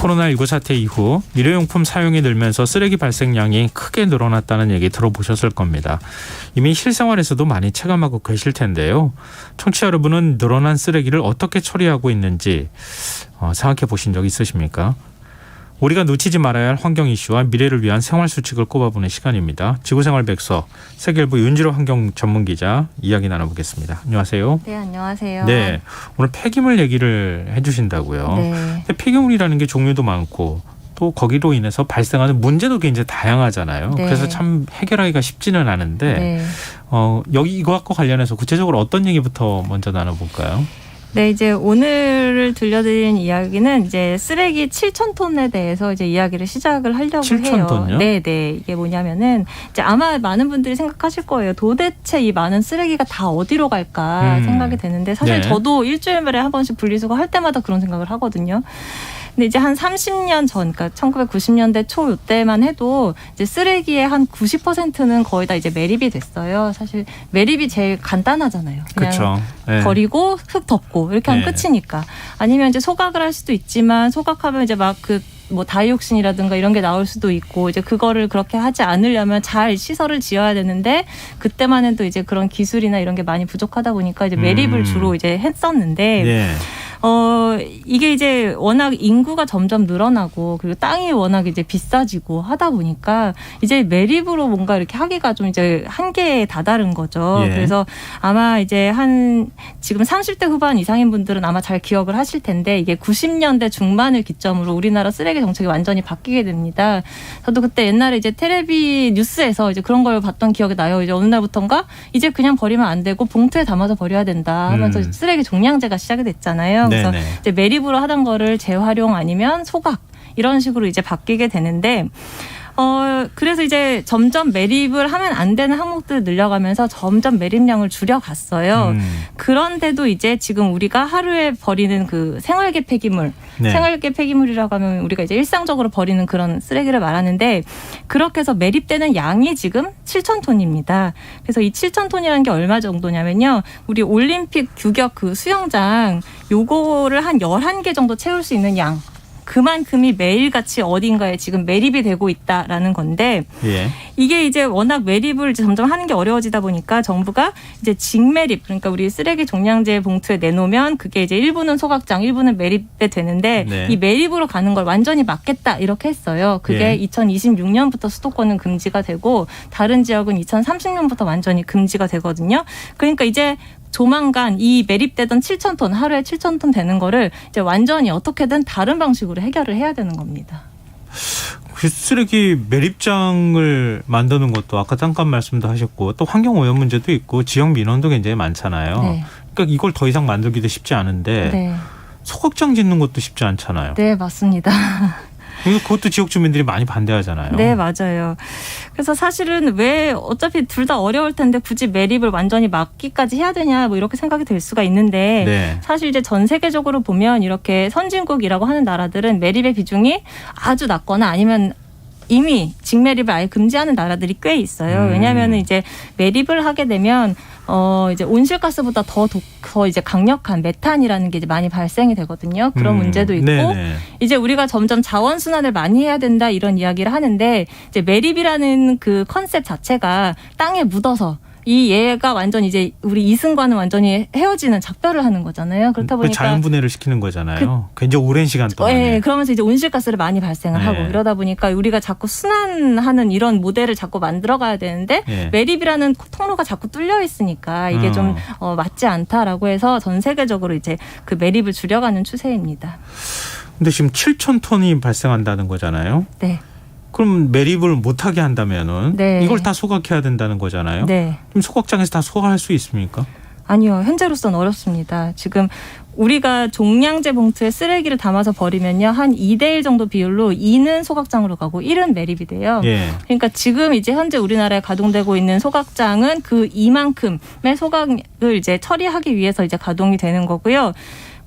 코로나19 사태 이후 일회용품 사용이 늘면서 쓰레기 발생량이 크게 늘어났다는 얘기 들어보셨을 겁니다. 이미 실생활에서도 많이 체감하고 계실 텐데요. 청취자 여러분은 늘어난 쓰레기를 어떻게 처리하고 있는지 생각해 보신 적 있으십니까? 우리가 놓치지 말아야 할 환경 이슈와 미래를 위한 생활 수칙을 꼽아보는 시간입니다. 지구생활 백서 세계일보 윤지로 환경 전문기자 이야기 나눠보겠습니다. 안녕하세요. 네, 안녕하세요. 네, 오늘 폐기물 얘기를 해주신다고요. 네. 근데 폐기물이라는 게 종류도 많고 또 거기로 인해서 발생하는 문제도 굉장히 다양하잖아요. 네. 그래서 참 해결하기가 쉽지는 않은데 네. 여기 이거와 관련해서 구체적으로 어떤 얘기부터 먼저 나눠볼까요? 네, 이제 오늘 들려드린 이야기는 이제 쓰레기 7,000톤에 대해서 이제 이야기를 시작을 하려고 7,000톤요? 해요. 네, 네. 이게 뭐냐면은 이제 아마 많은 분들이 생각하실 거예요. 도대체 이 많은 쓰레기가 다 어디로 갈까 생각이 되는데 사실 네. 저도 일주일에 한 번씩 분리수거 할 때마다 그런 생각을 하거든요. 근데 이제 한 30년 전, 그러니까 1990년대 초 이때만 해도 이제 쓰레기의 한 90%는 거의 다 이제 매립이 됐어요. 사실 매립이 제일 간단하잖아요. 그냥 그렇죠. 네. 버리고 흙 덮고 이렇게 하면 네. 끝이니까. 아니면 이제 소각을 할 수도 있지만 소각하면 이제 막 뭐 다이옥신이라든가 이런 게 나올 수도 있고 이제 그거를 그렇게 하지 않으려면 잘 시설을 지어야 되는데 그때만 해도 이제 그런 기술이나 이런 게 많이 부족하다 보니까 이제 매립을 주로 이제 했었는데 네. 이게 이제 워낙 인구가 점점 늘어나고 그리고 땅이 워낙 이제 비싸지고 하다 보니까 이제 매립으로 뭔가 이렇게 하기가 좀 이제 한계에 다다른 거죠. 예. 그래서 아마 이제 지금 30대 후반 이상인 분들은 아마 잘 기억을 하실 텐데 이게 90년대 중반을 기점으로 우리나라 쓰레기 정책이 완전히 바뀌게 됩니다. 저도 그때 옛날에 이제 텔레비 뉴스에서 이제 그런 걸 봤던 기억이 나요. 이제 어느 날부터인가 이제 그냥 버리면 안 되고 봉투에 담아서 버려야 된다 하면서 쓰레기 종량제가 시작이 됐잖아요. 그래서 네네. 이제 매립으로 하던 거를 재활용 아니면 소각 이런 식으로 이제 바뀌게 되는데 그래서 이제 점점 매립을 하면 안 되는 항목들을 늘려가면서 점점 매립량을 줄여갔어요. 그런데도 이제 지금 우리가 하루에 버리는 그 생활계 폐기물, 네. 생활계 폐기물이라고 하면 우리가 이제 일상적으로 버리는 그런 쓰레기를 말하는데 그렇게 해서 매립되는 양이 지금 7,000톤입니다. 그래서 이 7,000톤이라는 게 얼마 정도냐면요. 우리 올림픽 규격 그 수영장 요거를 한 11개 정도 채울 수 있는 양. 그만큼이 매일같이 어딘가에 지금 매립이 되고 있다라는 건데 예. 이게 이제 워낙 매립을 점점 하는 게 어려워지다 보니까 정부가 이제 직매립 그러니까 우리 쓰레기 종량제 봉투에 내놓으면 그게 이제 일부는 소각장 일부는 매립이 되는데 네. 이 매립으로 가는 걸 완전히 막겠다 이렇게 했어요. 그게 예. 2026년부터 수도권은 금지가 되고 다른 지역은 2030년부터 완전히 금지가 되거든요. 그러니까 이제 조만간 이 매립되던 7,000톤 하루에 7,000톤 되는 거를 이제 완전히 어떻게든 다른 방식으로 해결을 해야 되는 겁니다. 그 쓰레기 매립장을 만드는 것도 아까 잠깐 말씀도 하셨고 또 환경오염 문제도 있고 지역 민원도 굉장히 많잖아요. 네. 그러니까 이걸 더 이상 만들기도 쉽지 않은데 네, 소각장 짓는 것도 쉽지 않잖아요. 네 맞습니다. 그것도 지역 주민들이 많이 반대하잖아요. 네, 맞아요. 그래서 사실은 왜 어차피 둘 다 어려울 텐데 굳이 매립을 완전히 막기까지 해야 되냐 뭐 이렇게 생각이 들 수가 있는데 네. 사실 이제 전 세계적으로 보면 이렇게 선진국이라고 하는 나라들은 매립의 비중이 아주 낮거나 아니면 이미 직매립을 아예 금지하는 나라들이 꽤 있어요. 왜냐하면은 이제 매립을 하게 되면 이제 온실가스보다 더 이제 강력한 메탄이라는 게 이제 많이 발생이 되거든요. 그런 문제도 있고 네네. 이제 우리가 점점 자원 순환을 많이 해야 된다 이런 이야기를 하는데 이제 매립이라는 그 컨셉 자체가 땅에 묻어서 이 얘가 완전 이제 우리 이승과는 완전히 헤어지는 작별을 하는 거잖아요. 그렇다 보니까 자연분해를 시키는 거잖아요. 굉장히 오랜 시간 동안. 네, 그러면서 이제 온실가스를 많이 발생을 하고 이러다 보니까 우리가 자꾸 순환하는 이런 모델을 자꾸 만들어가야 되는데 매립이라는 통로가 자꾸 뚫려 있으니까 이게 좀 맞지 않다라고 해서 전 세계적으로 이제 그 매립을 줄여가는 추세입니다. 근데 지금 7,000톤이 발생한다는 거잖아요. 네. 그럼 매립을 못하게 한다면은 네. 이걸 다 소각해야 된다는 거잖아요. 네. 그럼 소각장에서 다 소각할 수 있습니까? 아니요. 현재로서는 어렵습니다. 지금 우리가 종량제 봉투에 쓰레기를 담아서 버리면요. 한 2대1 정도 비율로 2는 소각장으로 가고 1은 매립이 돼요. 예. 그러니까 지금 이제 현재 우리나라에 가동되고 있는 소각장은 그 이만큼의 소각을 이제 처리하기 위해서 이제 가동이 되는 거고요.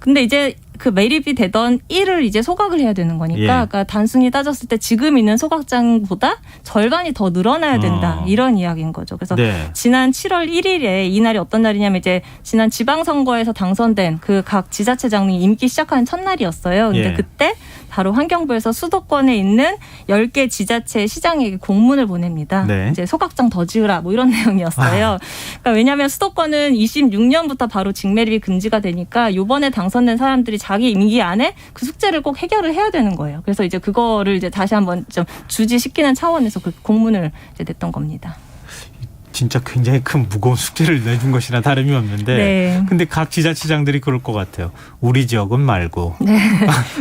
근데 이제 그 매립이 되던 1을 이제 소각을 해야 되는 거니까 그러니까 단순히 따졌을 때 지금 있는 소각장보다 절반이 더 늘어나야 된다. 이런 이야기인 거죠. 그래서 지난 7월 1일에 이 날이 어떤 날이냐면 이제 지난 지방선거에서 당선된 그 각 지자체장 임기 시작하는 첫날이었어요. 근데 그때 바로 환경부에서 수도권에 있는 10개 지자체 시장에게 공문을 보냅니다. 네. 이제 소각장 더 지으라 뭐 이런 내용이었어요. 그러니까 왜냐하면 수도권은 26년부터 바로 직매립이 금지가 되니까 이번에 당선된 사람들이 자기 임기 안에 그 숙제를 꼭 해결을 해야 되는 거예요. 그래서 이제 그거를 이제 다시 한번 좀 주지시키는 차원에서 그 공문을 이제 냈던 겁니다. 진짜 굉장히 큰 무거운 숙제를 내준 것이나 다름이 없는데 네. 근데 각 지자체장들이 그럴 것 같아요. 우리 지역은 말고. 네.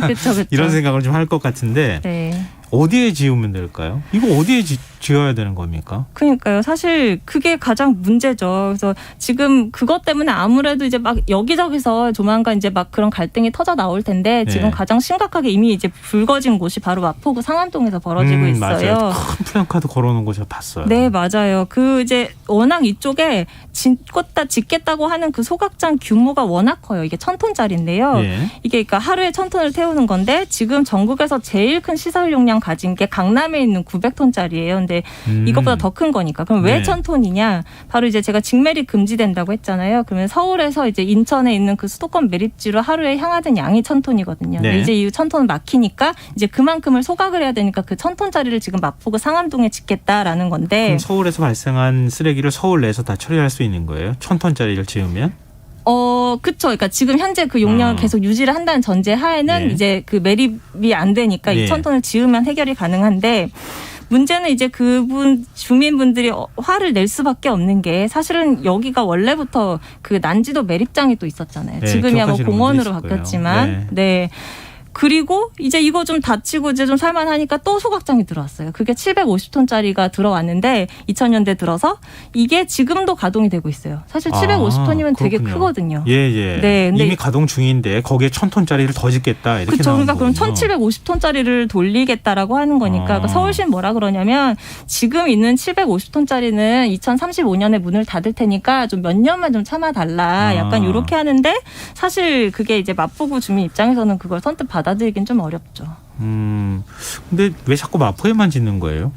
그렇죠. 이런 생각을 좀 할 것 같은데 네. 어디에 지으면 될까요? 이거 어디에 지어야 되는 겁니까? 그러니까요. 사실 그게 가장 문제죠. 그래서 지금 그것 때문에 아무래도 이제 막 여기저기서 조만간 이제 막 그런 갈등이 터져 나올 텐데 네. 지금 가장 심각하게 이미 이제 불거진 곳이 바로 마포구 상암동에서 벌어지고 있어요. 맞아요. 큰 플랜카드 걸어놓은 곳을 봤어요. 네, 맞아요. 그 이제 워낙 이쪽에 짓겠다고 하는 그 소각장 규모가 워낙 커요. 이게 1,000톤짜리인데요. 예. 이게 그러니까 하루에 1,000톤을 태우는 건데 지금 전국에서 제일 큰 시설 용량 가진 게 강남에 있는 900톤짜리예요. 근데 이것보다 더 큰 거니까. 그럼 왜 네. 1,000톤이냐? 바로 이제 제가 직매립 금지된다고 했잖아요. 그러면 서울에서 이제 인천에 있는 그 수도권 매립지로 하루에 향하던 양이 1,000톤이거든요. 네. 근데 이제 이 1,000톤 막히니까 이제 그만큼을 소각을 해야 되니까 그 1,000톤짜리를 지금 마포구 상암동에 짓겠다라는 건데. 그럼 서울에서 발생한 쓰레기를 서울 내에서 다 처리할 수 있는 거예요? 1,000톤짜리를 지으면? 그쵸. 그러니까 지금 현재 그 용량을 계속 유지를 한다는 전제 하에는 예. 이제 그 매립이 안 되니까 예. 2,000톤을 지으면 해결이 가능한데 문제는 이제 주민분들이 화를 낼 수밖에 없는 게 사실은 여기가 원래부터 그 난지도 매립장이 또 있었잖아요. 네, 지금이야 뭐 기억하시는 공원으로 분도 있을 바뀌었지만. 네. 그리고 이제 이거 좀 다치고 이제 좀 살만하니까 또 소각장이 들어왔어요. 그게 750톤짜리가 들어왔는데 2000년대 들어서 이게 지금도 가동이 되고 있어요. 사실 750톤이면 되게 그렇군요. 크거든요. 예. 네, 근데 이미 가동 중인데 거기에 1,000톤짜리를 더 짓겠다 이렇게 그렇죠. 나온 그러니까 그럼 거군요. 1,750톤짜리를 돌리겠다라고 하는 거니까 그러니까 서울시는 뭐라 그러냐면 지금 있는 750톤짜리는 2035년에 문을 닫을 테니까 좀 몇 년만 좀 참아달라. 약간 이렇게 하는데 사실 그게 이제 마포구 주민 입장에서는 그걸 선뜻 받아들이긴 좀 어렵죠. 근데 왜 자꾸 마포에만 짓는 거예요?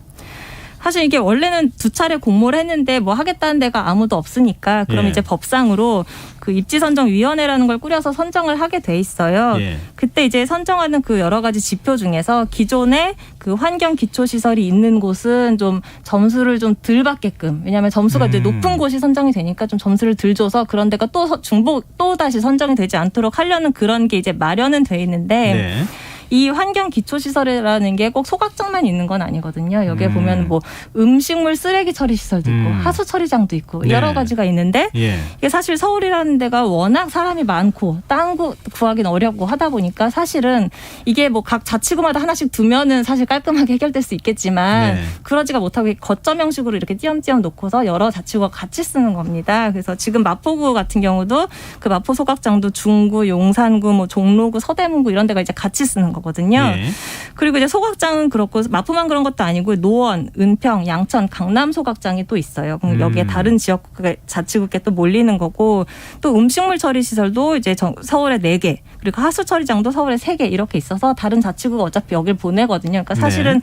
사실 이게 원래는 2차례 공모를 했는데 뭐 하겠다는 데가 아무도 없으니까 그럼 예. 이제 법상으로 그 입지선정위원회라는 걸 꾸려서 선정을 하게 돼 있어요. 예. 그때 이제 선정하는 그 여러 가지 지표 중에서 기존에 그 환경 기초 시설이 있는 곳은 좀 점수를 좀 덜 받게끔 왜냐하면 점수가 이제 높은 곳이 선정이 되니까 좀 점수를 덜 줘서 그런 데가 또 다시 선정이 되지 않도록 하려는 그런 게 이제 마련은 돼 있는데. 네. 이 환경 기초 시설이라는 게 꼭 소각장만 있는 건 아니거든요. 여기에 보면 뭐 음식물 쓰레기 처리 시설도 있고 하수 처리장도 있고 네. 여러 가지가 있는데 예. 이게 사실 서울이라는 데가 워낙 사람이 많고 땅 구하기는 어렵고 하다 보니까 사실은 이게 뭐 각 자치구마다 하나씩 두면은 사실 깔끔하게 해결될 수 있겠지만 네. 그러지가 못하고 거점 형식으로 이렇게 띄엄띄엄 놓고서 여러 자치구가 같이 쓰는 겁니다. 그래서 지금 마포구 같은 경우도 그 마포 소각장도 중구, 용산구, 뭐 종로구, 서대문구 이런 데가 이제 같이 쓰는 거거든요. 예. 그리고 이제 소각장은 그렇고 마포만 그런 것도 아니고 노원, 은평, 양천, 강남 소각장이 또 있어요. 그럼 여기에 다른 지역 자치구께 또 몰리는 거고 또 음식물 처리 시설도 이제 서울에 4개 그리고 하수 처리장도 서울에 3개 이렇게 있어서 다른 자치구가 어차피 여길 보내거든요. 그러니까 사실은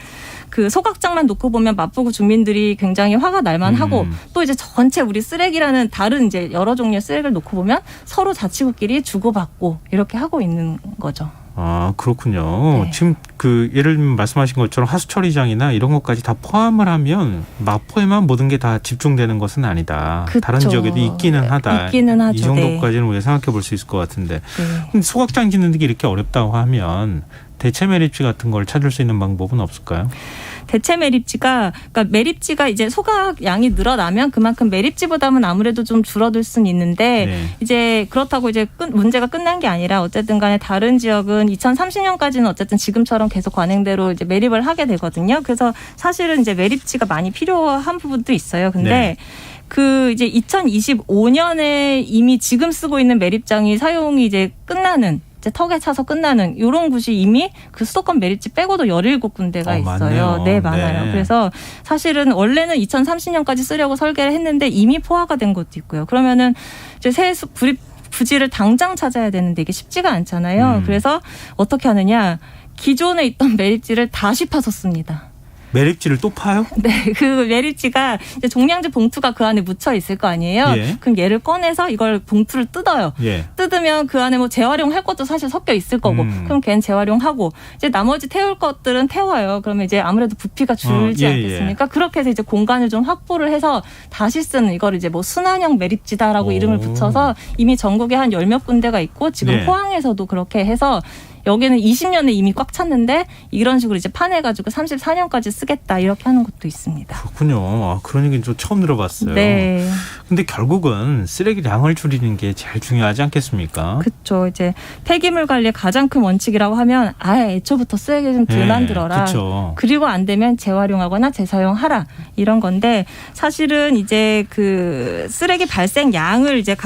그 소각장만 놓고 보면 마포구 주민들이 굉장히 화가 날만하고 또 이제 전체 우리 쓰레기라는 다른 이제 여러 종류의 쓰레기를 놓고 보면 서로 자치구끼리 주고받고 이렇게 하고 있는 거죠. 아, 그렇군요. 네. 지금 그 예를 들면 말씀하신 것처럼 하수 처리장이나 이런 것까지 다 포함을 하면 마포에만 모든 게 다 집중되는 것은 아니다. 그쵸. 다른 지역에도 있기는 하다. 있기는 하죠. 이 정도까지는 우리가 생각해 볼 수 있을 것 같은데. 네. 근데 소각장 짓는 게 이렇게 어렵다고 하면 대체 매립지 같은 걸 찾을 수 있는 방법은 없을까요? 대체 매립지가 그러니까 매립지가 이제 소각 양이 늘어나면 그만큼 매립지보다는 아무래도 좀 줄어들 수는 있는데 네. 이제 그렇다고 이제 문제가 끝난 게 아니라 어쨌든 간에 다른 지역은 2030년까지는 어쨌든 지금처럼 계속 관행대로 이제 매립을 하게 되거든요. 그래서 사실은 이제 매립지가 많이 필요한 부분도 있어요. 근데 네. 그 이제 2025년에 이미 지금 쓰고 있는 매립장이 사용이 이제 끝나는 이제 턱에 차서 끝나는 이런 곳이 이미 그 수도권 매립지 빼고도 17군데가 있어요. 많네요. 네, 많아요. 네. 그래서 사실은 원래는 2030년까지 쓰려고 설계를 했는데 이미 포화가 된 것도 있고요. 그러면은 이제 새 부지를 당장 찾아야 되는데 이게 쉽지가 않잖아요. 그래서 어떻게 하느냐? 기존에 있던 매립지를 다시 파서 씁니다. 매립지를 또 파요? 네, 그 매립지가 이제 종량제 봉투가 그 안에 묻혀 있을 거 아니에요. 예. 그럼 얘를 꺼내서 이걸 봉투를 뜯어요. 예. 뜯으면 그 안에 뭐 재활용할 것도 사실 섞여 있을 거고, 그럼 걔는 재활용하고 이제 나머지 태울 것들은 태워요. 그러면 이제 아무래도 부피가 줄지 예, 않겠습니까? 그렇게 해서 이제 공간을 좀 확보를 해서 다시 쓰는 이걸 이제 뭐 순환형 매립지다라고 오. 이름을 붙여서 이미 전국에 한 10몇 군데가 있고 지금 네. 포항에서도 그렇게 해서 여기는 20년에 이미 꽉 찼는데 이런 식으로 이제 파내가지고 34년까지 쓰겠다 이렇게 하는 것도 있습니다. 그렇군요. 아, 그런 얘기는 좀 처음 들어봤어요. 네. 근데 결국은 쓰레기량을 줄이는 게 제일 중요하지 않겠습니까? 그렇죠. 이제 폐기물 관리의 가장 큰 원칙이라고 하면 아예 애초부터 쓰레기 좀 덜 만들어라. 그렇죠. 그리고 안 되면 재활용하거나 재사용하라 이런 건데 사실은 이제 그 쓰레기 발생 양을 이제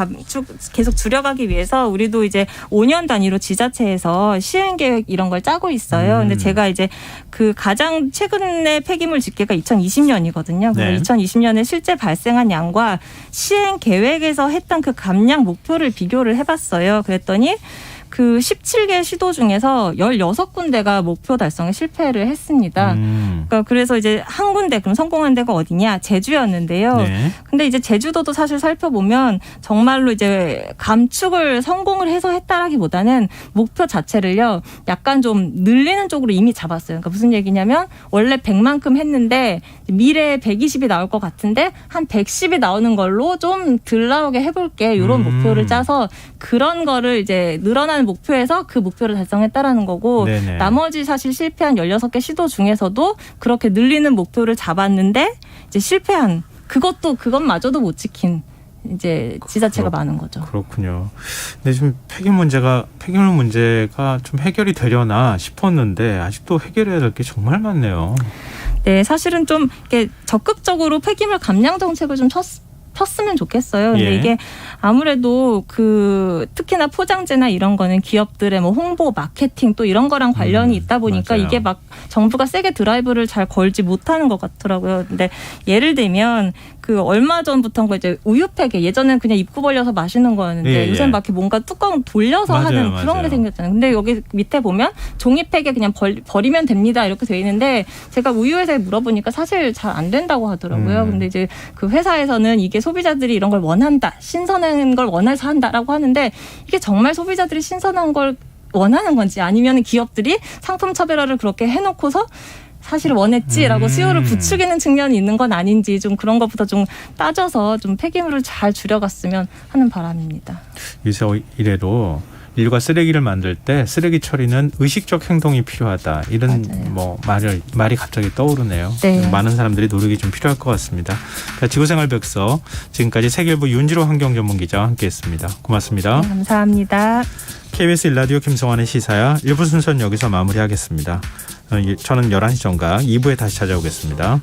계속 줄여가기 위해서 우리도 이제 5년 단위로 지자체에서 시행 계획 이런 걸 짜고 있어요. 근데 제가 이제 그 가장 최근에 폐기물 집계가 2020년이거든요. 그래서 네. 2020년에 실제 발생한 양과 시행 계획에서 했던 그 감량 목표를 비교를 해봤어요. 그랬더니 그 17개 시도 중에서 16군데가 목표 달성에 실패를 했습니다. 그러니까 그래서 이제 한 군데 그럼 성공한 데가 어디냐? 제주였는데요. 네. 근데 이제 제주도도 사실 살펴보면 정말로 이제 감축을 성공을 해서 했다라기보다는 목표 자체를요 약간 좀 늘리는 쪽으로 이미 잡았어요. 그러니까 무슨 얘기냐면 원래 100만큼 했는데 미래에 120이 나올 것 같은데 한 110이 나오는 걸로 좀 덜 나오게 해볼게 이런 목표를 짜서 그런 거를 이제 늘어나는 목표에서 그 목표를 달성했다라는 거고 네네. 나머지 사실 실패한 16개 시도 중에서도 그렇게 늘리는 목표를 잡았는데 이제 실패한 그것마저도 못 지킨 이제 지자체가 많은 거죠. 그렇군요. 근데 지금 폐기물 문제가 좀 해결이 되려나 싶었는데 아직도 해결해야 될 게 정말 많네요. 네, 사실은 좀 이렇게 적극적으로 폐기물 감량 정책을 좀 폈으면 좋겠어요. 근데 예. 이게 아무래도 그 특히나 포장재나 이런 거는 기업들의 뭐 홍보, 마케팅 또 이런 거랑 관련이 있다 보니까 맞아요. 이게 막 정부가 세게 드라이브를 잘 걸지 못하는 것 같더라고요. 근데 예를 들면 그 얼마 전부터인가 이제 우유팩에 예전엔 그냥 입구 벌려서 마시는 거였는데 예, 예. 요새는 막 이렇게 뭔가 뚜껑 돌려서 맞아요, 하는 그런 맞아요. 게 생겼잖아요. 근데 여기 밑에 보면 종이팩에 그냥 버리면 됩니다 이렇게 돼 있는데 제가 우유회사에 물어보니까 사실 잘 안 된다고 하더라고요. 근데 이제 그 회사에서는 이게 소비자들이 이런 걸 원한다, 신선한 걸 원해서 한다라고 하는데 이게 정말 소비자들이 신선한 걸 원하는 건지 아니면 기업들이 상품 차별화를 그렇게 해놓고서 사실 원했지라고 수요를 부추기는 측면이 있는 건 아닌지 좀 그런 것부터 좀 따져서 좀 폐기물을 잘 줄여갔으면 하는 바람입니다. 요새 이래로 인류가 쓰레기를 만들 때 쓰레기 처리는 의식적 행동이 필요하다. 이런 맞아요. 뭐 말이 갑자기 떠오르네요. 네. 많은 사람들이 노력이 좀 필요할 것 같습니다. 자, 지구생활 백서 지금까지 세계일보 윤지로 환경전문 기자와 함께했습니다. 고맙습니다. 네, 감사합니다. KBS 1라디오 김성환의 시사야 1부 순서는 여기서 마무리하겠습니다. 저는 11시 정각 2부에 다시 찾아오겠습니다.